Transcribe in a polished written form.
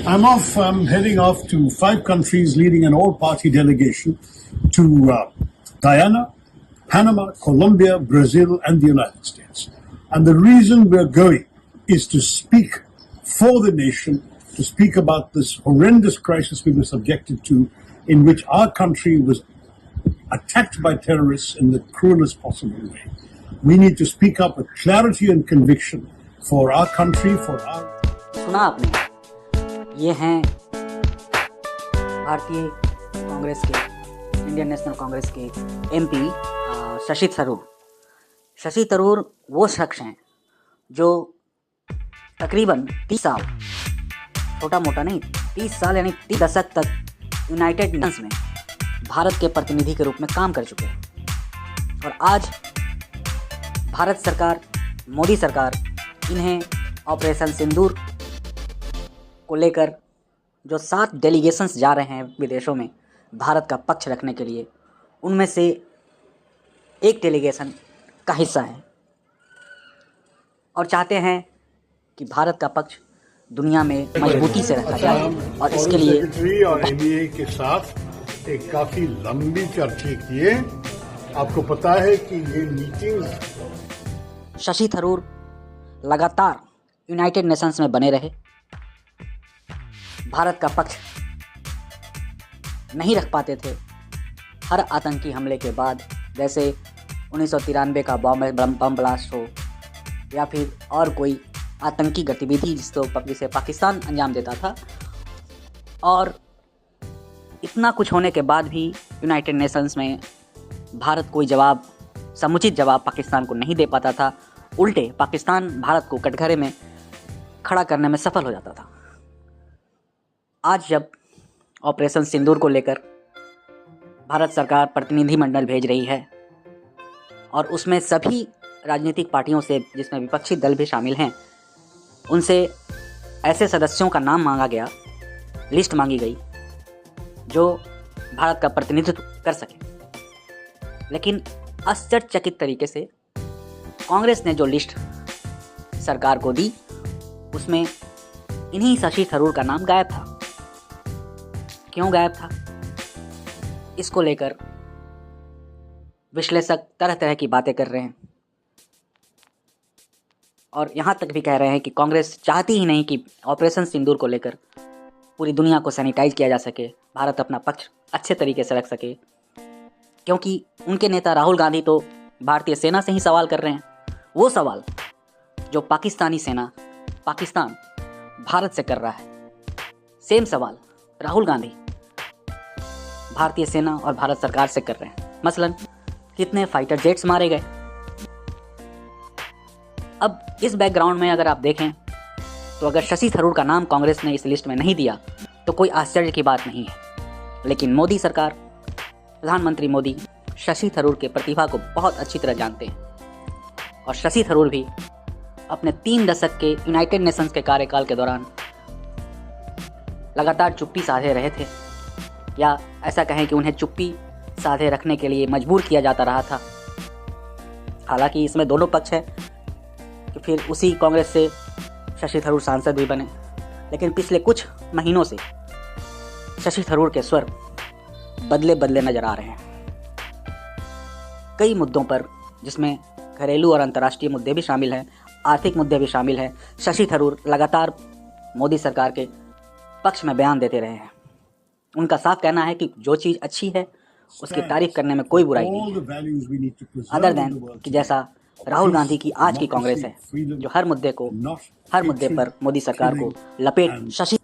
I'm heading off to 5 countries leading an all-party delegation to Guyana, Panama, Colombia, Brazil, and the United States. And the reason we're going is to speak for the nation, to speak about this horrendous crisis we were subjected to, in which our country was attacked by terrorists in the cruelest possible way. We need to speak up with clarity and conviction for our country, for our... सुना आपने, ये हैं भारतीय कांग्रेस के, Indian national Congress के MP Shashi Tharoor. Shashi Tharoor वो शख्स हैं जो तकरीबन 30 साल, छोटा मोटा नहीं, 30 साल यानी 30 दशक तक यूनाइटेड नेशंस में भारत के प्रतिनिधि के रूप में काम कर चुके हैं। और आज भारत सरकार, मोदी सरकार इन्हें ऑपरेशन सिंदूर को लेकर जो 7 डेलीगेशंस जा रहे हैं विदेशों में भारत का पक्ष रखने के लिए, उनमें से एक डेलीगेशन का हिस्सा है और चाहते हैं कि भारत का पक्ष दुनिया में मजबूती से रखा जाए। और इसके लिए सेक्रेटरी और एनडीए के साथ एक काफी लंबी चर्चा किए। आपको पता है कि ये मीटिंग शशि थरूर लगातार यूनाइटेड नेशंस में बने रहे, भारत का पक्ष नहीं रख पाते थे। हर आतंकी हमले के बाद, जैसे 1993 का बम ब्लास्ट हो या फिर और कोई आतंकी गतिविधि जिसे पाकिस्तान अंजाम देता था, और इतना कुछ होने के बाद भी यूनाइटेड नेशंस में भारत कोई समुचित जवाब पाकिस्तान को नहीं दे पाता था। उल्टे पाकिस्तान भारत को कटघरे में खड़ा करने में सफल हो जाता था। आज जब ऑपरेशन सिंदूर को लेकर भारत सरकार प्रतिनिधिमंडल भेज रही है और उसमें सभी राजनीतिक पार्टियों से, जिसमें विपक्षी दल भी शामिल हैं, उनसे ऐसे सदस्यों का नाम मांगा गया, लिस्ट मांगी गई जो भारत का प्रतिनिधित्व कर सके। लेकिन आश्चर्यचकित तरीके से कांग्रेस ने जो लिस्ट सरकार को दी, उसमें इन्हीं शशि थरूर का नाम गायब था। क्यों गायब था, इसको लेकर विश्लेषक तरह तरह की बातें कर रहे हैं और यहाँ तक भी कह रहे हैं कि कांग्रेस चाहती ही नहीं कि ऑपरेशन सिंदूर को लेकर पूरी दुनिया को सैनिटाइज किया जा सके, भारत अपना पक्ष अच्छे तरीके से रख सके, क्योंकि उनके नेता राहुल गांधी तो भारतीय सेना से ही सवाल कर रहे हैं। वो सवाल जो पाकिस्तानी सेना, पाकिस्तान भारत से कर रहा है, सेम सवाल राहुल गांधी भारतीय सेना और भारत सरकार से कर रहे हैं। मसलन कितने फाइटर जेट्स मारे गए। अब इस बैकग्राउंड में अगर आप देखें तो अगर शशि थरूर का नाम कांग्रेस ने इस लिस्ट में नहीं दिया तो कोई आश्चर्य की बात नहीं है। लेकिन मोदी सरकार, प्रधानमंत्री मोदी शशि थरूर के प्रतिभा को बहुत अच्छी तरह जानते हैं और शशि थरूर भी अपने 3 दशक के यूनाइटेड नेशंस के कार्यकाल के दौरान लगातार चुप्पी साधे रहे थे, या ऐसा कहें कि उन्हें चुप्पी साधे रखने के लिए मजबूर किया जाता रहा था। हालांकि इसमें दोनों पक्ष है कि फिर उसी कांग्रेस से शशि थरूर सांसद भी बने, लेकिन पिछले कुछ महीनों से शशि थरूर के स्वर बदले बदले नजर आ रहे हैं। कई मुद्दों पर, जिसमें घरेलू और अंतर्राष्ट्रीय मुद्दे भी शामिल हैं, आर्थिक मुद्दे भी शामिल हैं, शशि थरूर लगातार मोदी सरकार के पक्ष में बयान देते रहे हैं। उनका साफ कहना है कि जो चीज़ अच्छी है उसकी तारीफ करने में कोई बुराई नहीं है, अदर देन कि जैसा राहुल गांधी की आज की कांग्रेस है, जो हर मुद्दे पर मोदी सरकार को लपेट शशि